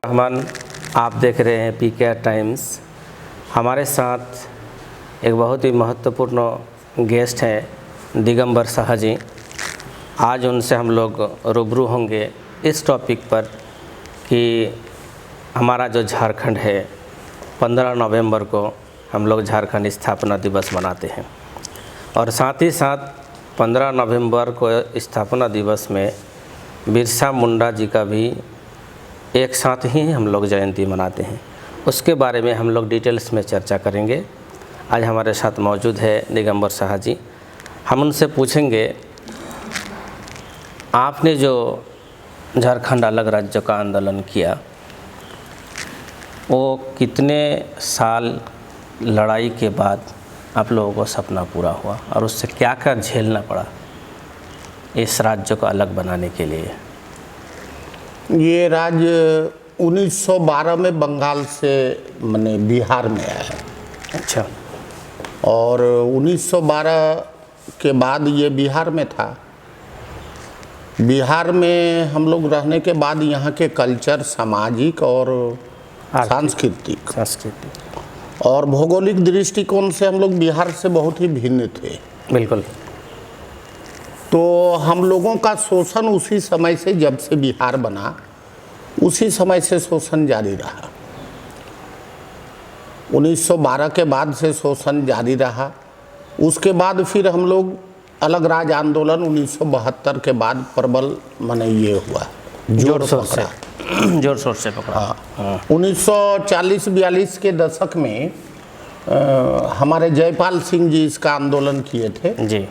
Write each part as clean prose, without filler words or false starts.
रहमान, आप देख रहे हैं पीके टाइम्स। हमारे साथ एक बहुत ही महत्वपूर्ण गेस्ट हैं दिगंबर साहा जी। आज उनसे हम लोग रूबरू होंगे इस टॉपिक पर कि हमारा जो झारखंड है 15 नवंबर को हम लोग झारखंड स्थापना दिवस मनाते हैं और साथ ही साथ 15 नवंबर को स्थापना दिवस में बिरसा मुंडा जी का भी एक साथ ही हम लोग जयंती मनाते हैं। उसके बारे में हम लोग डिटेल्स में चर्चा करेंगे। आज हमारे साथ मौजूद है दिगंबर साहा जी। हम उनसे पूछेंगे, आपने जो झारखंड अलग राज्य का आंदोलन किया वो कितने साल लड़ाई के बाद आप लोगों को सपना पूरा हुआ और उससे क्या क्या झेलना पड़ा इस राज्य को अलग बनाने के लिए? ये राज्य 1912 में बंगाल से माने बिहार में आया है। अच्छा। और 1912 के बाद ये बिहार में था। बिहार में हम लोग रहने के बाद यहाँ के कल्चर, सामाजिक और सांस्कृतिक और भौगोलिक दृष्टिकोण से हम लोग बिहार से बहुत ही भिन्न थे। बिल्कुल। तो हम लोगों का शोषण उसी समय से, जब से बिहार बना उसी समय से शोषण जारी रहा। 1912 के बाद से शोषण जारी रहा। उसके बाद फिर हम लोग अलग राज्य आंदोलन 1972 के बाद प्रबल माने ये हुआ, जोर शोर से पकड़ा। हाँ। 1940-42 के दशक में हमारे जयपाल सिंह जी इसका आंदोलन किए थे जी।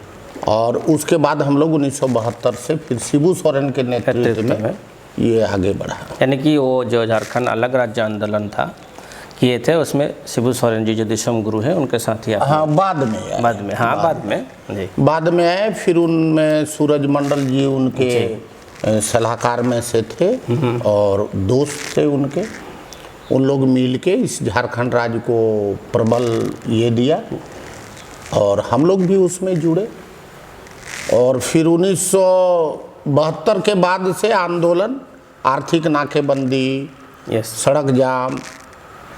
और उसके बाद हम लोग 1972 से फिर शिबू सोरेन के नेतृत्व में ये आगे बढ़ा। यानी कि वो जो झारखंड अलग राज्य आंदोलन था किए थे उसमें शिबू सोरेन जी जो दिशम गुरु हैं उनके साथ ही हाँ बाद में जी बाद में आए। फिर उनमें सूरज मंडल जी उनके सलाहकार में से थे और दोस्त थे उनके। उन लोग मिल के इस झारखंड राज्य को प्रबल ये दिया और हम लोग भी उसमें जुड़े। और फिर 1972 के बाद से आंदोलन, आर्थिक नाकेबंदी, सड़क जाम,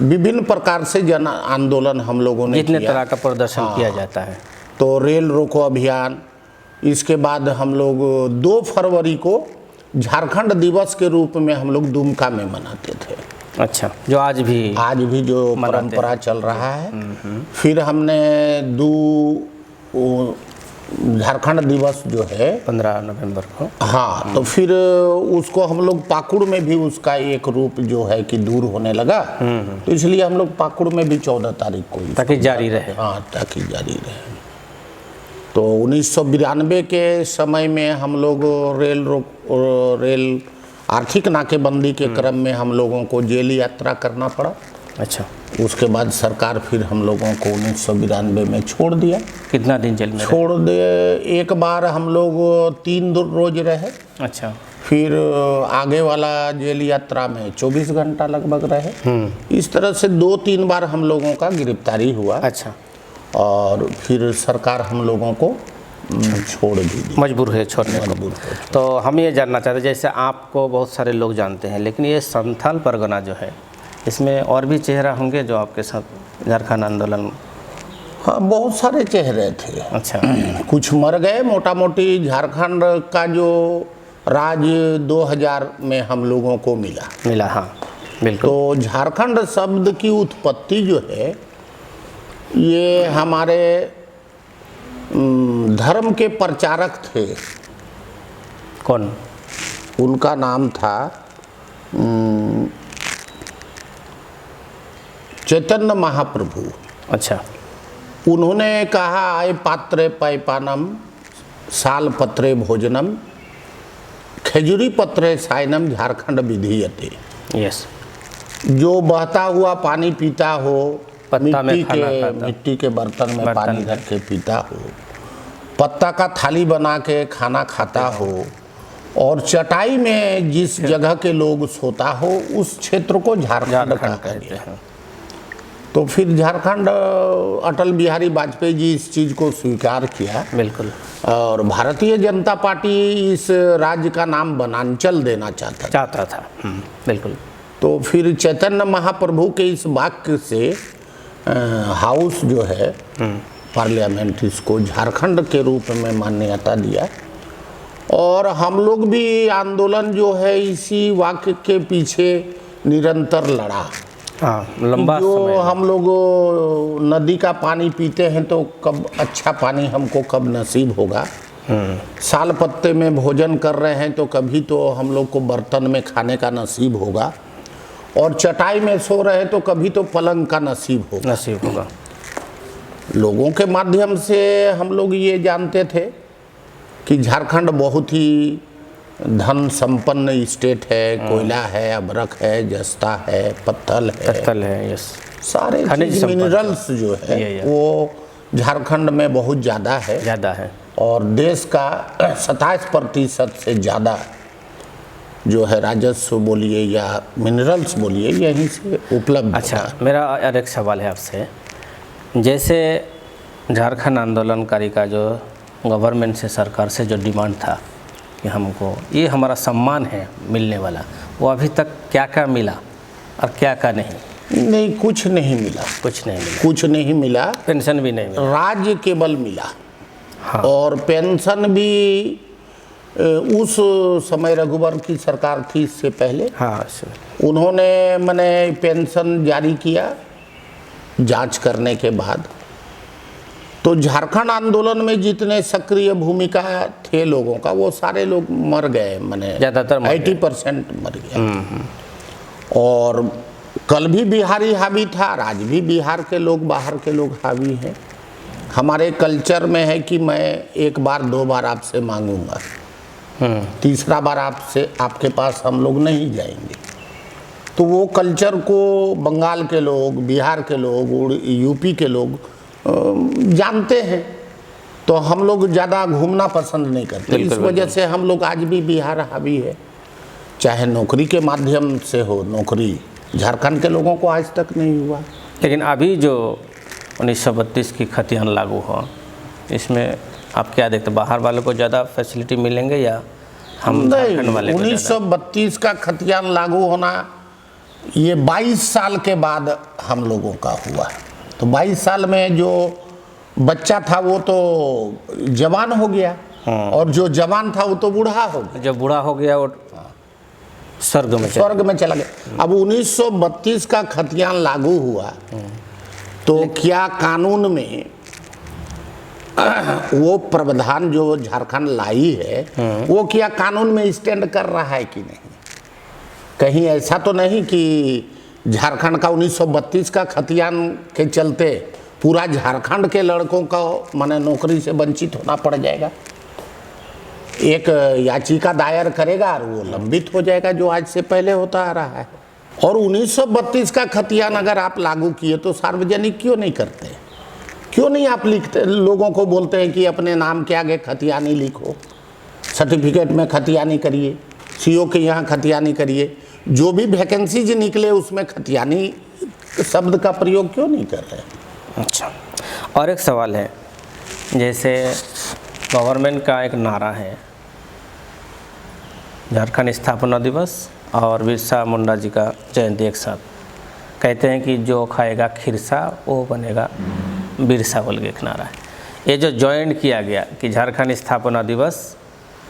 विभिन्न प्रकार से जन आंदोलन हम लोगों ने जितने तरह का प्रदर्शन किया जाता है। तो रेल रोको अभियान, इसके बाद हम लोग 2 फरवरी को झारखंड दिवस के रूप में हम लोग दुमका में मनाते थे। अच्छा, जो आज भी जो परंपरा चल रहा है। फिर हमने झारखंड दिवस जो है 15 नवंबर को, हाँ, तो फिर उसको हम लोग पाकुड़ में भी उसका एक रूप जो है कि दूर होने लगा। तो इसलिए हम लोग पाकुड़ में भी 14 तारीख को ताकि जारी रहे। हाँ, ताकि जारी रहे। तो 1992 के समय में हम लोग रेल आर्थिक नाकेबंदी के क्रम में हम लोगों को जेल यात्रा करना पड़ा। अच्छा। उसके बाद सरकार फिर हम लोगों को 1992 में छोड़ दिया। कितना दिन जेल में छोड़ दे? एक बार हम लोग 3 रोज रहे। अच्छा। फिर आगे वाला जेल यात्रा में 24 घंटा लगभग रहे। इस तरह से 2-3 बार हम लोगों का गिरफ्तारी हुआ। अच्छा। और फिर सरकार हम लोगों को छोड़ दी, मजबूर है छोड़ने को। तो हम ये जानना चाहते हैं, जैसे आपको बहुत सारे लोग जानते हैं, लेकिन ये संथाल परगना जो है इसमें और भी चेहरा होंगे जो आपके साथ झारखंड आंदोलन? हाँ, बहुत सारे चेहरे थे। अच्छा। कुछ मर गए। मोटा मोटी झारखंड का जो राज 2000 में हम लोगों को मिला। हाँ, बिल्कुल। तो झारखंड शब्द की उत्पत्ति जो है ये हमारे धर्म के प्रचारक थे। कौन? उनका नाम था चैतन्य महाप्रभु। अच्छा। उन्होंने कहा, आय पात्रे पैपानम साल पत्रे भोजनम खेजुरी पत्रे सायनम झारखंड विधीयते। यस। जो बहता हुआ पानी पीता हो, मिट्टी के बर्तन में पानी रख के पीता हो, पत्ता का थाली बना के खाना खाता हो और चटाई में जिस जगह के लोग सोता हो उस क्षेत्र को झारखंड कहते हैं। तो फिर झारखंड अटल बिहारी वाजपेयी जी इस चीज़ को स्वीकार किया। बिल्कुल। और भारतीय जनता पार्टी इस राज्य का नाम वनांचल देना चाहता था। बिल्कुल। तो फिर चैतन्य महाप्रभु के इस वाक्य से हाउस जो है पार्लियामेंट इसको झारखंड के रूप में मान्यता दिया और हम लोग भी आंदोलन जो है इसी वाक्य के पीछे निरंतर लड़ा। हाँ, लंबा जो समय हम लोग नदी का पानी पीते हैं तो कब अच्छा पानी हमको कब नसीब होगा, साल पत्ते में भोजन कर रहे हैं तो कभी तो हम लोग को बर्तन में खाने का नसीब होगा और चटाई में सो रहे हैं तो कभी तो पलंग का नसीब होगा। लोगों के माध्यम से हम लोग ये जानते थे कि झारखंड बहुत ही धन संपन्न स्टेट है, कोयला है, अबरक है, जस्ता है, पत्थल है, यस, सारे मिनरल्स जो है वो झारखंड में बहुत ज़्यादा है और देश का 27% से ज़्यादा जो है राजस्व बोलिए या मिनरल्स बोलिए यहीं से उपलब्ध। अच्छा, मेरा और एक सवाल है आपसे, जैसे झारखंड आंदोलनकारी का जो गवर्नमेंट से, सरकार से जो डिमांड था कि हमको ये हमारा सम्मान है मिलने वाला, वो अभी तक क्या क्या मिला और क्या क्या नहीं? कुछ नहीं मिला। पेंशन भी नहीं मिला, राज्य केवल मिला। हाँ। और पेंशन भी उस समय रघुवर की सरकार थी, इससे पहले हाँ, उन्होंने मैंने पेंशन जारी किया जांच करने के बाद। तो झारखंड आंदोलन में जितने सक्रिय भूमिका थे लोगों का वो सारे लोग मर गए, मैंने ज़्यादातर 80% मर गया। और कल भी बिहारी हावी था, आज भी बिहार के लोग, बाहर के लोग हावी हैं। हमारे कल्चर में है कि मैं एक बार 2 बार आपसे मांगूंगा, तीसरा बार आपके पास हम लोग नहीं जाएंगे। तो वो कल्चर को बंगाल के लोग, बिहार के लोग, यूपी के लोग जानते हैं, तो हम लोग ज़्यादा घूमना पसंद नहीं करते। इस वजह से हम लोग आज भी बिहार हावी है, चाहे नौकरी के माध्यम से हो। नौकरी झारखंड के लोगों को आज तक नहीं हुआ। लेकिन अभी जो 1932 की खतियान लागू हो, इसमें आप क्या देखते, बाहर वालों को ज़्यादा फैसिलिटी मिलेंगे या हम झारखंड वाले? 1932 का खतियान लागू होना ये 22 साल के बाद हम लोगों का हुआ। तो 22 साल में जो बच्चा था वो तो जवान हो गया, और जो जवान था वो तो बूढ़ा हो गया। जब बूढ़ा हो गया वो स्वर्ग में चला गया। अब 1932 का खतियान लागू हुआ तो क्या कानून में वो प्रावधान जो झारखंड लाई है वो क्या कानून में स्टैंड कर रहा है कि नहीं? कहीं ऐसा तो नहीं कि झारखंड का 1932 का खतियान के चलते पूरा झारखंड के लड़कों का माने नौकरी से वंचित होना पड़ जाएगा? एक याचिका दायर करेगा और वो लंबित हो जाएगा, जो आज से पहले होता आ रहा है। और 1932 का खतियान अगर आप लागू किए तो सार्वजनिक क्यों नहीं करते? क्यों नहीं आप लिखते, लोगों को बोलते हैं कि अपने नाम के आगे खतियानी लिखो, सर्टिफिकेट में खतियानी करिए, सीओ के यहाँ खतियानी करिए, जो भी वैकेंसीज निकले उसमें खतियानी शब्द का प्रयोग क्यों नहीं कर रहे? अच्छा, और एक सवाल है, जैसे गवर्नमेंट का एक नारा है झारखंड स्थापना दिवस और बिरसा मुंडा जी का जयंती एक साथ, कहते हैं कि जो खाएगा खिरसा वो बनेगा बिरसा, बोल के एक नारा है। ये जो ज्वाइन किया गया कि झारखंड स्थापना दिवस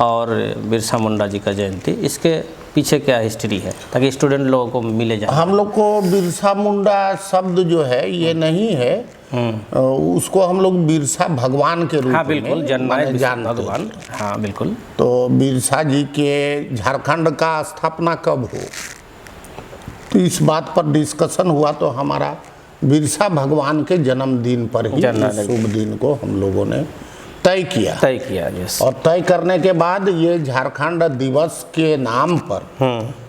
और बिरसा मुंडा जी का जयंती, इसके पीछे क्या हिस्ट्री है, ताकि स्टूडेंट लोगों को मिले जाए? हम लोग को बिरसा मुंडा शब्द जो है ये नहीं है, उसको हम लोग बिरसा भगवान के रूप में जानते भगवान। हाँ बिल्कुल। तो बिरसा जी के झारखंड का स्थापना कब हो, तो इस बात पर डिस्कशन हुआ, तो हमारा बिरसा भगवान के जन्मदिन पर ही शुभ दिन को हम लोगों ने तय किया। यस। और तय करने के बाद ये झारखंड दिवस के नाम पर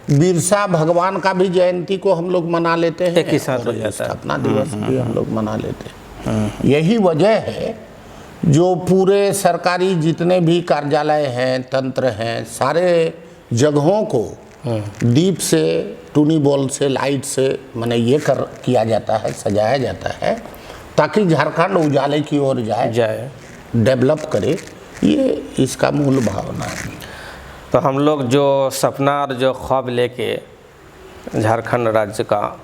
बिरसा भगवान का भी जयंती को हम लोग मना लेते हैं, एक ही साथ हो जाता है, अपना दिवस भी हम लोग मना लेते हैं। यही वजह है जो पूरे सरकारी जितने भी कार्यालय हैं, तंत्र हैं, सारे जगहों को दीप से, टूनी बॉल से, लाइट से मैंने ये किया जाता है, सजाया जाता है, ताकि झारखंड उजाले की ओर जाए, डेवलप करे। ये इसका मूल भावना है। तो हम लोग जो सपना और जो ख्वाब लेके झारखंड राज्य का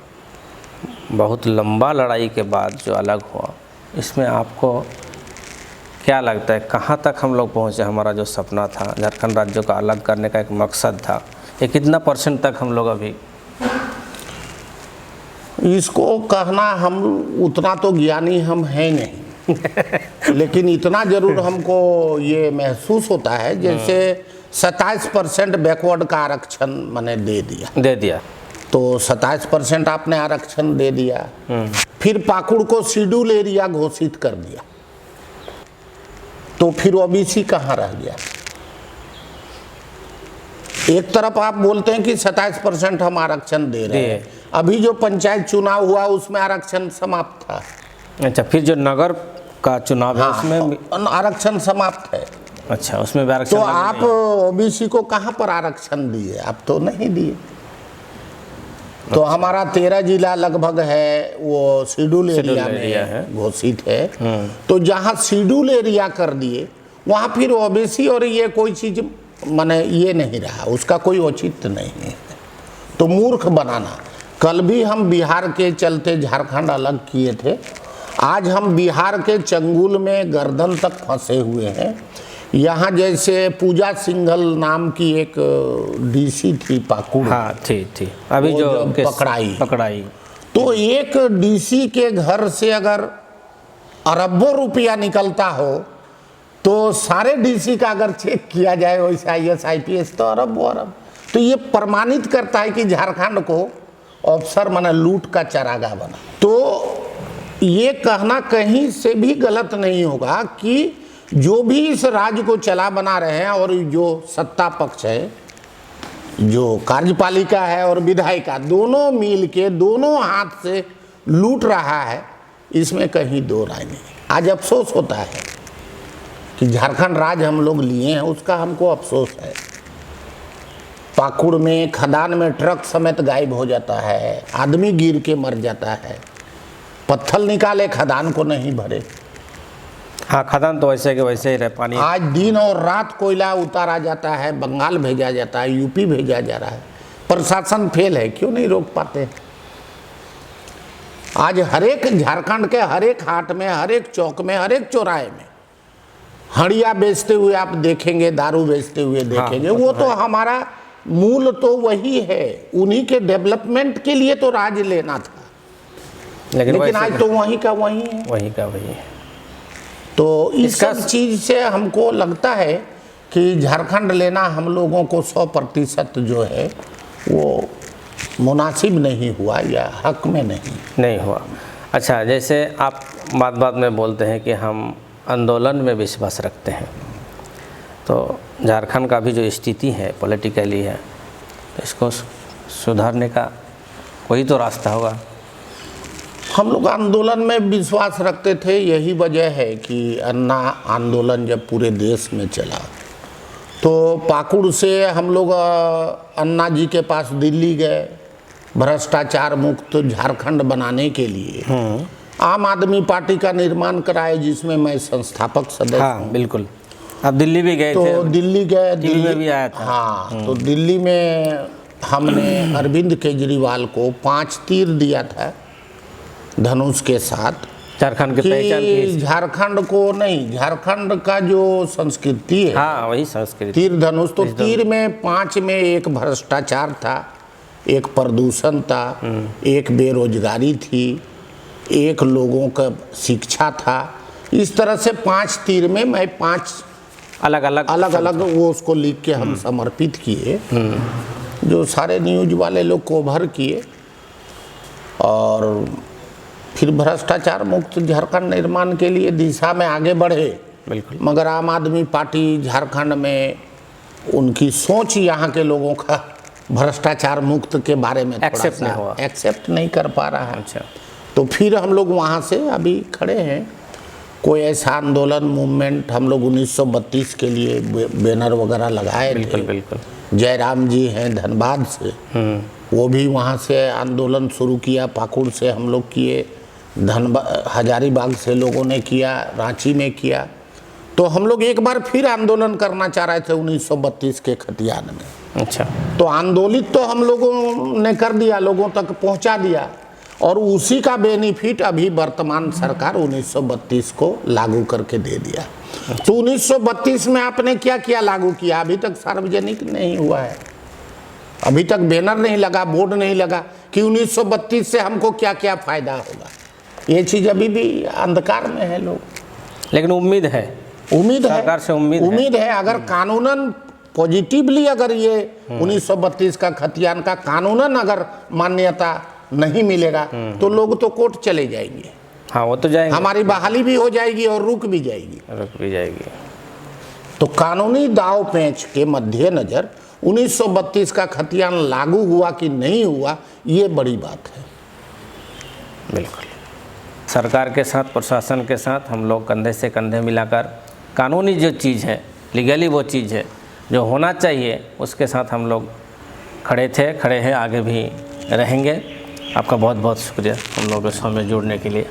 बहुत लंबा लड़ाई के बाद जो अलग हुआ, इसमें आपको क्या लगता है कहाँ तक हम लोग पहुँचे? हमारा जो सपना था झारखंड राज्य का अलग करने का एक मकसद था, ये कितना % तक हम लोग अभी? इसको कहना, हम उतना तो ज्ञानी हम हैं नहीं लेकिन इतना ज़रूर हमको ये महसूस होता है जैसे 27% बैकवर्ड का आरक्षण मैंने दे दिया। तो 27% आपने आरक्षण दे दिया, फिर पाकुड़ को शेड्यूल एरिया घोषित कर दिया, तो फिर ओबीसी कहाँ रह गया? एक तरफ आप बोलते हैं कि 27% हम आरक्षण दे रहे हैं, अभी जो पंचायत चुनाव हुआ उसमें आरक्षण समाप्त था। अच्छा, फिर जो नगर का चुनाव है उसमें आरक्षण समाप्त है। अच्छा, उसमें भी आरक्षण। तो आप ओबीसी को कहाँ पर आरक्षण दिए? आप तो नहीं दिए। तो हमारा 13 जिला लगभग है वो शेड्यूल एरिया में घोषित है। तो जहाँ शेड्यूल एरिया कर दिए वहाँ फिर ओबीसी और ये कोई चीज़ माने ये नहीं रहा, उसका कोई औचित्य नहीं है। तो मूर्ख बनाना, कल भी हम बिहार के चलते झारखंड अलग किए थे, आज हम बिहार के चंगुल में गर्दन तक फंसे हुए हैं। यहाँ जैसे पूजा सिंघल नाम की एक डीसी थी पाकुड़, हाँ थी अभी जो पकड़ाई, तो एक डीसी के घर से अगर अरबों रुपया निकलता हो तो सारे डीसी का अगर चेक किया जाए वैसे IAS IPS तो अरब। तो ये प्रमाणित करता है कि झारखंड को अफसर माना लूट का चरागाह बना। तो ये कहना कहीं से भी गलत नहीं होगा कि जो भी इस राज्य को चला बना रहे हैं और जो सत्ता पक्ष है, जो कार्यपालिका है और विधायिका, दोनों मिल के दोनों हाथ से लूट रहा है, इसमें कहीं दो राय नहीं। आज अफसोस होता है कि झारखंड राज्य हम लोग लिए हैं, उसका हमको अफसोस है। पाकुड़ में खदान में ट्रक समेत गायब हो जाता है, आदमी गिर के मर जाता है, पत्थर निकाले खदान को नहीं भरे। हाँ, खदान तो वैसे के वैसे ही रहे, पानी। आज दिन और रात कोयला उतारा जाता है, बंगाल भेजा जाता है, यूपी भेजा जा रहा है। प्रशासन फेल है, क्यों नहीं रोक पाते? आज हरेक झारखंड के हरेक हाट में, हरेक चौक में, हरेक चौराहे में हड़िया बेचते हुए आप देखेंगे, दारू बेचते हुए देखेंगे। हाँ, वो तो हमारा मूल तो वही है, उन्हीं के डेवलपमेंट के लिए तो राज लेना था, लेकिन आज तो वहीं का वहीं है। तो इस सब चीज़ से हमको लगता है कि झारखंड लेना हम लोगों को 100% जो है वो मुनासिब नहीं हुआ या हक में नहीं हुआ। अच्छा, जैसे आप बात में बोलते हैं कि हम आंदोलन में विश्वास रखते हैं, तो झारखंड का भी जो स्थिति है पॉलिटिकली है, तो इसको सुधारने का कोई तो रास्ता होगा। हम लोग आंदोलन में विश्वास रखते थे, यही वजह है कि अन्ना आंदोलन जब पूरे देश में चला तो पाकुड़ से हम लोग अन्ना जी के पास दिल्ली गए, भ्रष्टाचार मुक्त झारखंड बनाने के लिए आम आदमी पार्टी का निर्माण कराए, जिसमें मैं संस्थापक सदस्य हूँ। बिल्कुल। आप दिल्ली भी गए तो थे? दिल्ली गए, दिल्ली में भी आया था। हाँ, तो दिल्ली में हमने अरविंद केजरीवाल को 5 तीर दिया था धनुष के साथ, झारखंड की पहचान की। झारखंड को नहीं, झारखंड का जो संस्कृति है, हाँ वही संस्कृति, तीर धनुष। तो तीर में 5 में एक भ्रष्टाचार था, एक प्रदूषण था, एक बेरोजगारी थी, एक लोगों का शिक्षा था। इस तरह से 5 तीर में मैं 5 अलग अलग वो उसको लिख के हम समर्पित किए, जो सारे न्यूज वाले लोग कवर किए, और फिर भ्रष्टाचार मुक्त झारखंड निर्माण के लिए दिशा में आगे बढ़े। बिल्कुल। मगर आम आदमी पार्टी झारखंड में उनकी सोच यहाँ के लोगों का भ्रष्टाचार मुक्त के बारे में एक्सेप्ट नहीं कर पा रहा है। अच्छा। तो फिर हम लोग वहाँ से अभी खड़े हैं। कोई ऐसा आंदोलन मूवमेंट हम लोग 1932 के लिए बैनर वगैरह लगाए थे। बिल्कुल। जयराम जी हैं धनबाद से, वो भी वहाँ से आंदोलन शुरू किया, पाकुड़ से हम लोग किए, हजारीबाग से लोगों ने किया, रांची में किया। तो हम लोग एक बार फिर आंदोलन करना चाह रहे थे 1932 के खतियान में। अच्छा। तो आंदोलित तो हम लोगों ने कर दिया, लोगों तक पहुंचा दिया, और उसी का बेनिफिट अभी वर्तमान सरकार 1932 को लागू करके दे दिया। तो 1932 में आपने क्या क्या लागू किया? अभी तक सार्वजनिक नहीं हुआ है, अभी तक बैनर नहीं लगा, बोर्ड नहीं लगा कि 1932 से हमको क्या क्या फायदा होगा। ये चीज अभी भी अंधकार में है लोग, लेकिन उम्मीद है, सरकार से उम्मीद है। अगर कानूनन पॉजिटिवली अगर ये 1932 का खतियान का कानूनन अगर मान्यता नहीं मिलेगा तो लोग तो कोर्ट चले जाएंगे। हाँ, वो तो जाएंगे, हमारी बहाली भी हो जाएगी और रुक भी जाएगी। तो कानूनी दाव पेंच के मद्देनजर 1932 का खतियान लागू हुआ कि नहीं हुआ, ये बड़ी बात है। बिल्कुल, सरकार के साथ, प्रशासन के साथ हम लोग कंधे से कंधे मिलाकर कानूनी जो चीज़ है, लीगली वो चीज़ है जो होना चाहिए, उसके साथ हम लोग खड़े थे, खड़े हैं, आगे भी रहेंगे। आपका बहुत बहुत शुक्रिया हम लोगों के शो में जुड़ने के लिए।